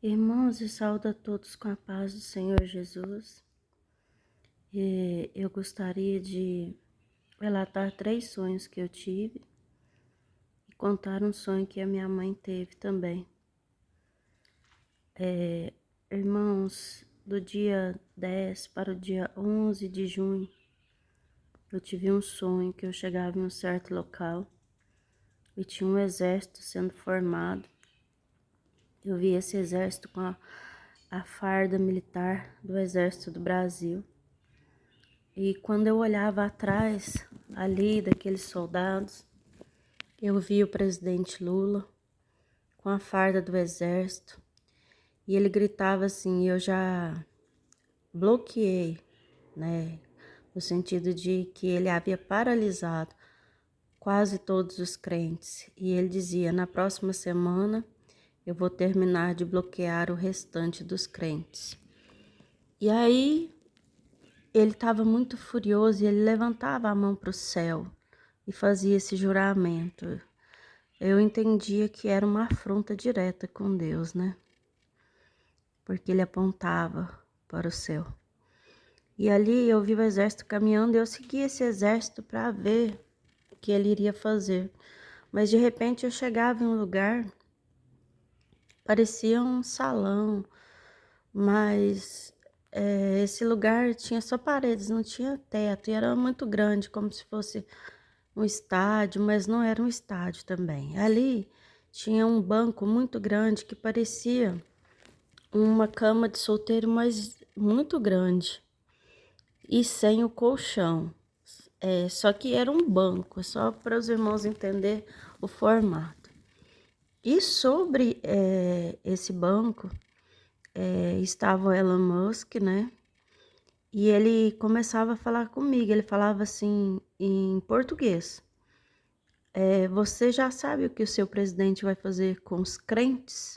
Irmãos, e saúdo a todos com a paz do Senhor Jesus. Eu gostaria de relatar 3 sonhos que eu tive e contar um sonho que a minha mãe teve também. Irmãos, do dia 10 para o dia 11 de junho, eu tive um sonho que eu chegava em um certo local e tinha um exército sendo formado. Eu vi esse exército com a farda militar do Exército do Brasil. E quando eu olhava atrás, ali daqueles soldados, eu vi o presidente Lula com a farda do exército e ele gritava assim, eu já bloqueei, né? No sentido de que ele havia paralisado quase todos os crentes. E ele dizia, na próxima semana eu vou terminar de bloquear o restante dos crentes. E aí ele estava muito furioso e ele levantava a mão para o céu e fazia esse juramento. Eu entendia que era uma afronta direta com Deus, né? Porque ele apontava para o céu. E ali eu vi o exército caminhando e eu segui esse exército para ver o que ele iria fazer. Mas de repente eu chegava em um lugar, parecia um salão, mas esse lugar tinha só paredes, não tinha teto, e era muito grande, como se fosse um estádio, mas não era um estádio também. Ali tinha um banco muito grande que parecia uma cama de solteiro, mas muito grande e sem o colchão. Só que era um banco, só para os irmãos entender o formato. E sobre esse banco estava o Elon Musk, né? E ele começava a falar comigo, ele falava assim em português. Você já sabe o que o seu presidente vai fazer com os crentes?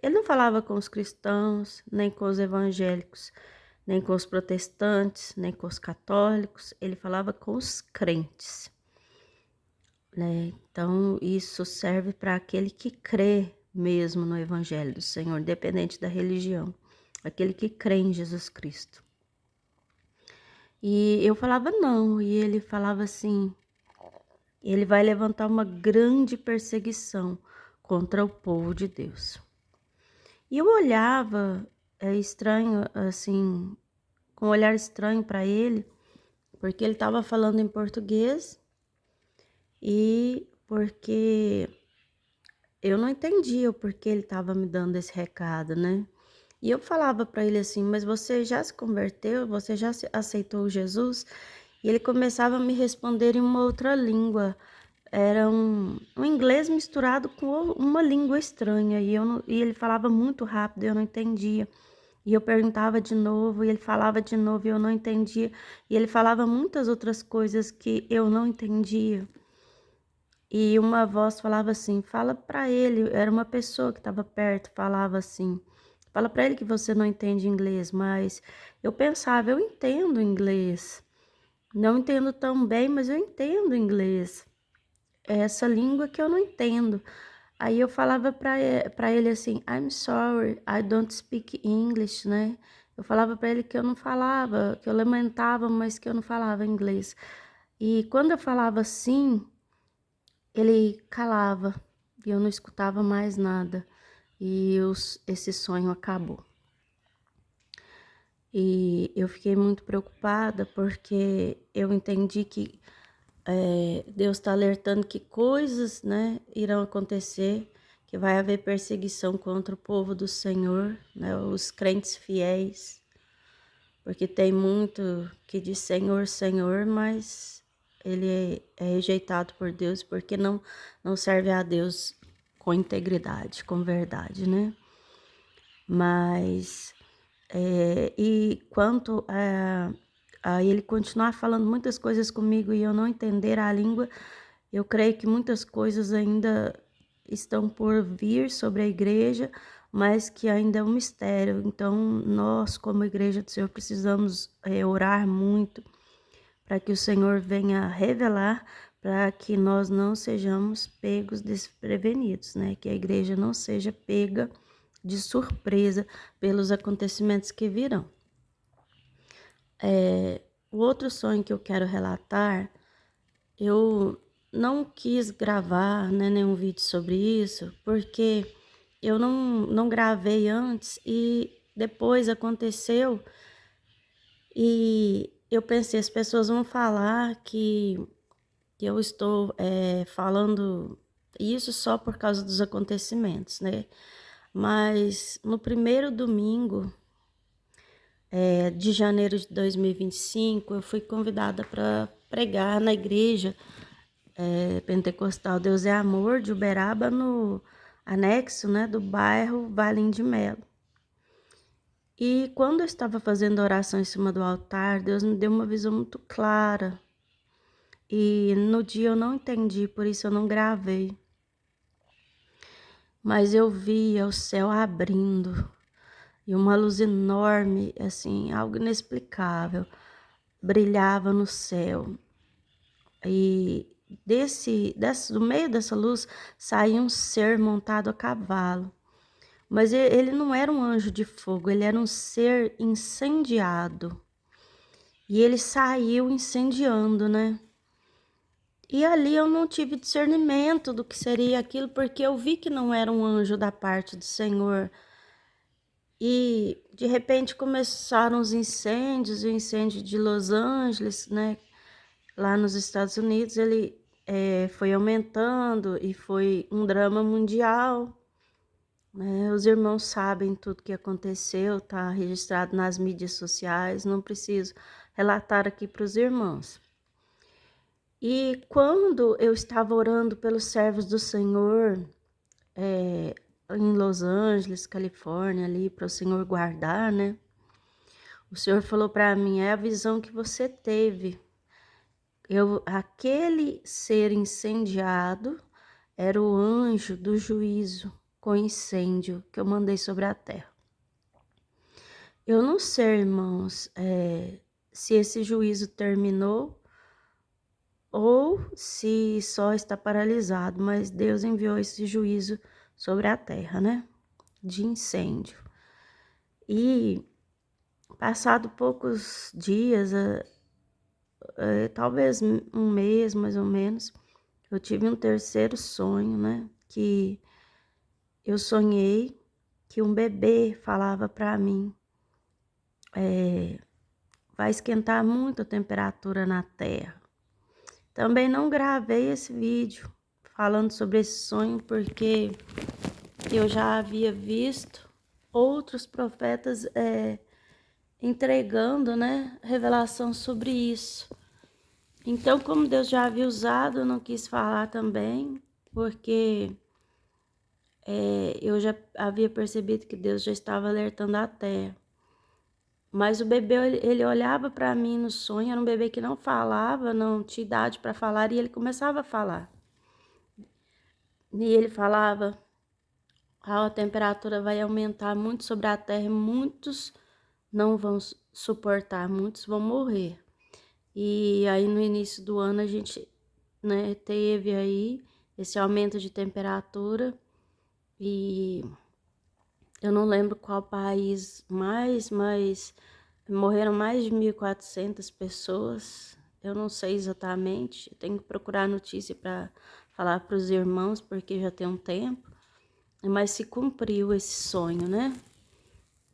Ele não falava com os cristãos, nem com os evangélicos, nem com os protestantes, nem com os católicos, ele falava com os crentes, né? Então, isso serve para aquele que crê mesmo no Evangelho do Senhor, independente da religião, aquele que crê em Jesus Cristo. E eu falava não, e ele falava assim, ele vai levantar uma grande perseguição contra o povo de Deus. E eu olhava, estranho, assim, com um olhar estranho para ele, porque ele estava falando em português e porque eu não entendia o porquê ele estava me dando esse recado, né? E eu falava para ele assim, mas você já se converteu? Você já aceitou Jesus? E ele começava a me responder em uma outra língua. Era um inglês misturado com uma língua estranha. E ele falava muito rápido, eu não entendia. E eu perguntava de novo, e ele falava de novo, e eu não entendia. E ele falava muitas outras coisas que eu não entendia. E uma voz falava assim, fala para ele, era uma pessoa que estava perto, falava assim, fala para ele que você não entende inglês, mas eu pensava, eu entendo inglês. Não entendo tão bem, mas eu entendo inglês. É essa língua que eu não entendo. Aí eu falava para ele assim, I'm sorry, I don't speak English, né? Eu falava para ele que eu não falava, que eu lamentava, mas que eu não falava inglês. E quando eu falava assim, ele calava e eu não escutava mais nada. E esse sonho acabou. E eu fiquei muito preocupada porque eu entendi que Deus está alertando que coisas, né, irão acontecer, que vai haver perseguição contra o povo do Senhor, né, os crentes fiéis, porque tem muito que diz Senhor, Senhor, mas ele é rejeitado por Deus porque não serve a Deus com integridade, com verdade, né? Mas, e quanto a ele continuar falando muitas coisas comigo e eu não entender a língua, eu creio que muitas coisas ainda estão por vir sobre a igreja, mas que ainda é um mistério. Então, nós, como igreja do Senhor, precisamos orar muito para que o Senhor venha revelar, para que nós não sejamos pegos desprevenidos, né? Que a igreja não seja pega de surpresa pelos acontecimentos que virão. O outro sonho que eu quero relatar, eu não quis gravar, né, nenhum vídeo sobre isso, porque eu não gravei antes e depois aconteceu e eu pensei, as pessoas vão falar que eu estou falando isso só por causa dos acontecimentos, né? Mas no primeiro domingo de janeiro de 2025, eu fui convidada para pregar na igreja pentecostal Deus é Amor de Uberaba, no anexo, né, do bairro Valim de Melo. E quando eu estava fazendo oração em cima do altar, Deus me deu uma visão muito clara. E no dia eu não entendi, por isso eu não gravei. Mas eu via o céu abrindo e uma luz enorme, assim, algo inexplicável, brilhava no céu. E do meio dessa luz saía um ser montado a cavalo. Mas ele não era um anjo de fogo, ele era um ser incendiado. E ele saiu incendiando, né? E ali eu não tive discernimento do que seria aquilo, porque eu vi que não era um anjo da parte do Senhor. E de repente começaram os incêndios, o incêndio de Los Angeles, né? Lá nos Estados Unidos, ele foi aumentando e foi um drama mundial. Né? Os irmãos sabem tudo que aconteceu, tá registrado nas mídias sociais, não preciso relatar aqui para os irmãos. E quando eu estava orando pelos servos do Senhor, em Los Angeles, Califórnia, ali para o Senhor guardar, né? O Senhor falou para mim, é a visão que você teve. Aquele ser incendiado era o anjo do juízo com incêndio que eu mandei sobre a terra. Eu não sei, irmãos, se esse juízo terminou ou se só está paralisado, mas Deus enviou esse juízo sobre a terra, né? De incêndio. E passado poucos dias, talvez um mês mais ou menos, eu tive um terceiro sonho, né? Que eu sonhei que um bebê falava para mim, vai esquentar muito a temperatura na terra. Também não gravei esse vídeo falando sobre esse sonho, porque eu já havia visto outros profetas entregando, né, revelação sobre isso. Então, como Deus já havia usado, eu não quis falar também, porque eu já havia percebido que Deus já estava alertando a terra. Mas o bebê, ele olhava para mim no sonho, era um bebê que não falava, não tinha idade para falar, e ele começava a falar. E ele falava, a temperatura vai aumentar muito sobre a terra e muitos não vão suportar, muitos vão morrer. E aí no início do ano a gente, né, teve aí esse aumento de temperatura e eu não lembro qual país mais, mas morreram mais de 1.400 pessoas. Eu não sei exatamente, eu tenho que procurar notícia para falar para os irmãos, porque já tem um tempo. Mas se cumpriu esse sonho, né?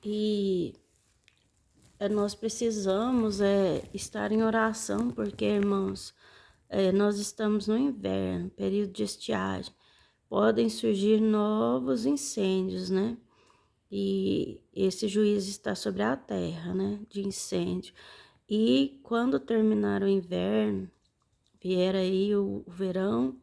E nós precisamos estar em oração, porque, irmãos, nós estamos no inverno, período de estiagem. Podem surgir novos incêndios, né? E esse juízo está sobre a terra, né? De incêndio. E quando terminar o inverno, vier aí o verão,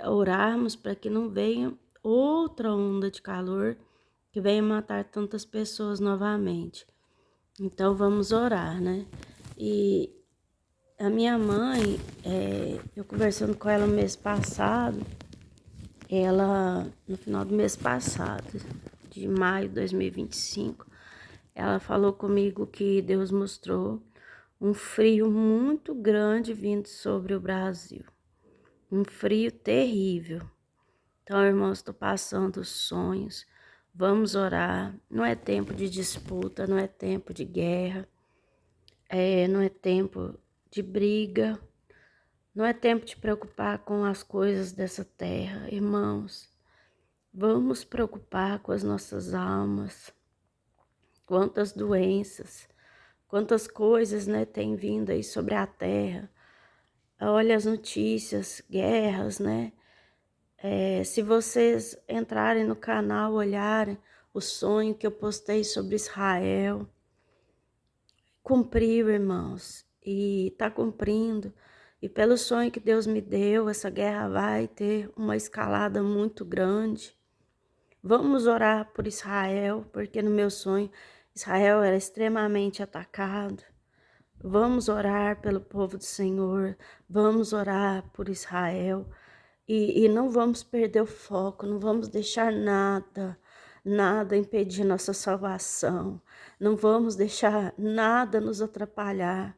orarmos para que não venha outra onda de calor que venha matar tantas pessoas novamente. Então vamos orar, né? E a minha mãe, eu conversando com ela no mês passado, ela, no final do mês passado, de maio de 2025, ela falou comigo que Deus mostrou um frio muito grande vindo sobre o Brasil. Um frio terrível. Então, irmãos, estou passando sonhos Vamos orar. Não é tempo de disputa, não é tempo de guerra, não é tempo de briga, não é tempo de preocupar com as coisas dessa terra, irmãos. Vamos preocupar com as nossas almas. Quantas doenças, quantas coisas, né, tem vindo aí sobre a terra. Olha as notícias, guerras, né? Se vocês entrarem no canal, olharem o sonho que eu postei sobre Israel, cumpriu, irmãos, e está cumprindo. E pelo sonho que Deus me deu, essa guerra vai ter uma escalada muito grande. Vamos orar por Israel, porque no meu sonho Israel era extremamente atacado. Vamos orar pelo povo do Senhor, vamos orar por Israel e não vamos perder o foco, não vamos deixar nada impedir nossa salvação, não vamos deixar nada nos atrapalhar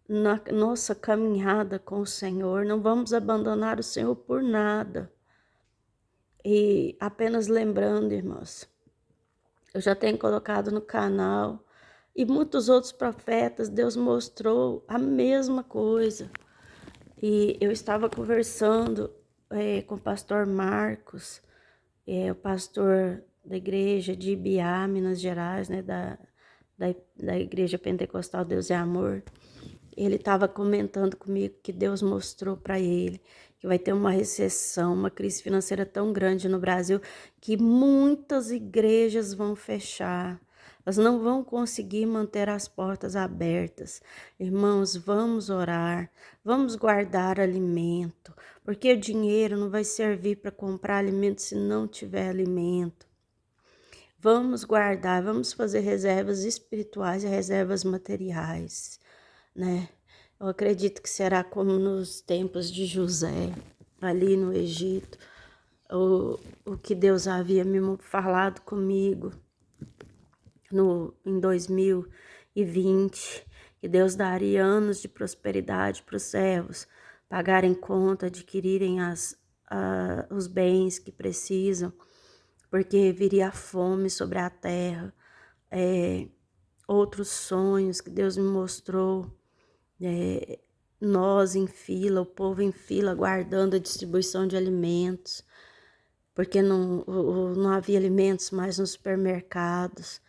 na nossa caminhada com o Senhor, não vamos abandonar o Senhor por nada. E apenas lembrando, irmãos, eu já tenho colocado no canal e muitos outros profetas, Deus mostrou a mesma coisa. E eu estava conversando com o pastor Marcos, o pastor da igreja de Ibiá, Minas Gerais, né, da igreja pentecostal Deus é Amor. Ele estava comentando comigo que Deus mostrou para ele que vai ter uma recessão, uma crise financeira tão grande no Brasil que muitas igrejas vão fechar. Elas não vão conseguir manter as portas abertas. Irmãos, vamos orar, vamos guardar alimento, porque o dinheiro não vai servir para comprar alimento se não tiver alimento. Vamos guardar, vamos fazer reservas espirituais e reservas materiais, né? Eu acredito que será como nos tempos de José, ali no Egito, o que Deus havia me falado comigo em 2020, que Deus daria anos de prosperidade para os servos, pagarem conta, adquirirem os bens que precisam, porque viria a fome sobre a terra. Outros sonhos que Deus me mostrou, nós em fila, o povo em fila, aguardando a distribuição de alimentos, porque não havia alimentos mais nos supermercados.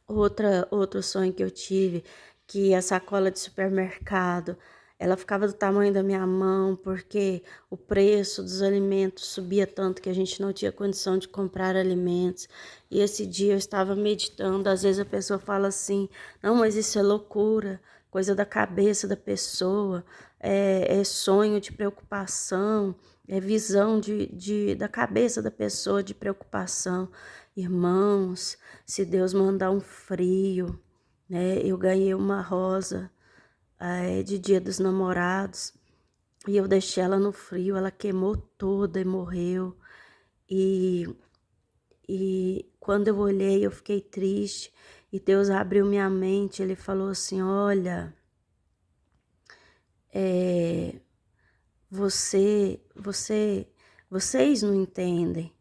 Outro sonho que eu tive, que a sacola de supermercado, ela ficava do tamanho da minha mão, porque o preço dos alimentos subia tanto que a gente não tinha condição de comprar alimentos. E esse dia eu estava meditando, às vezes a pessoa fala assim, não, mas isso é loucura, coisa da cabeça da pessoa, é sonho de preocupação, é visão da cabeça da pessoa de preocupação. Irmãos, se Deus mandar um frio, né? Eu ganhei uma rosa de Dia dos Namorados e eu deixei ela no frio, ela queimou toda e morreu. E quando eu olhei, eu fiquei triste e Deus abriu minha mente, Ele falou assim, olha, vocês não entendem,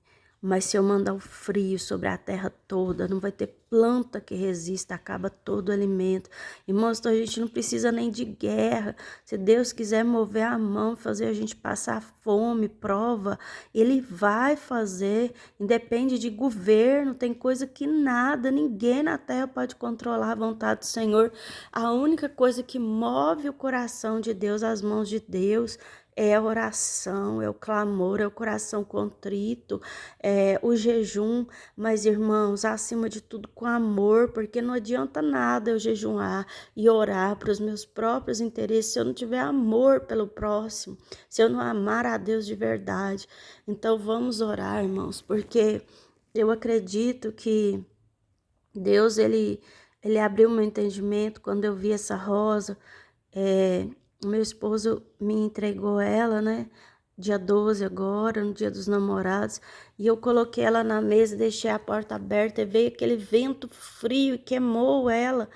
mas se eu mandar o frio sobre a terra toda, não vai ter planta que resista, acaba todo o alimento. Irmãos, então a gente não precisa nem de guerra. Se Deus quiser mover a mão, fazer a gente passar fome, prova, Ele vai fazer, independe de governo, tem coisa que nada, ninguém na terra pode controlar a vontade do Senhor. A única coisa que move o coração de Deus, as mãos de Deus, é a oração, é o clamor, é o coração contrito, é o jejum, mas irmãos, acima de tudo com amor, porque não adianta nada eu jejuar e orar para os meus próprios interesses se eu não tiver amor pelo próximo, se eu não amar a Deus de verdade. Então vamos orar, irmãos, porque eu acredito que Deus, ele abriu meu entendimento quando eu vi essa rosa. Meu esposo me entregou ela, né? Dia 12 agora, no Dia dos Namorados, e eu coloquei ela na mesa, deixei a porta aberta e veio aquele vento frio e queimou ela,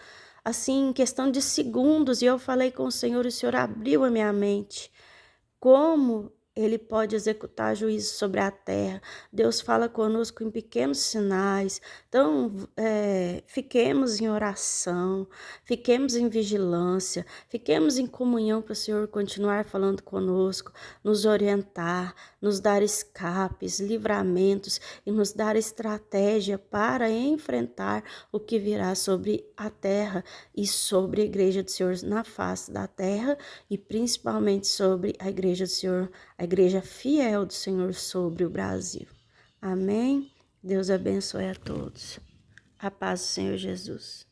assim, em questão de segundos, e eu falei com o Senhor abriu a minha mente. Como Ele pode executar juízo sobre a terra. Deus fala conosco em pequenos sinais. Então, fiquemos em oração, fiquemos em vigilância, fiquemos em comunhão para o Senhor continuar falando conosco, nos orientar, nos dar escapes, livramentos e nos dar estratégia para enfrentar o que virá sobre a terra e sobre a igreja do Senhor na face da terra e principalmente sobre a igreja do Senhor, a igreja fiel do Senhor sobre o Brasil. Amém? Deus abençoe a todos. A paz do Senhor Jesus.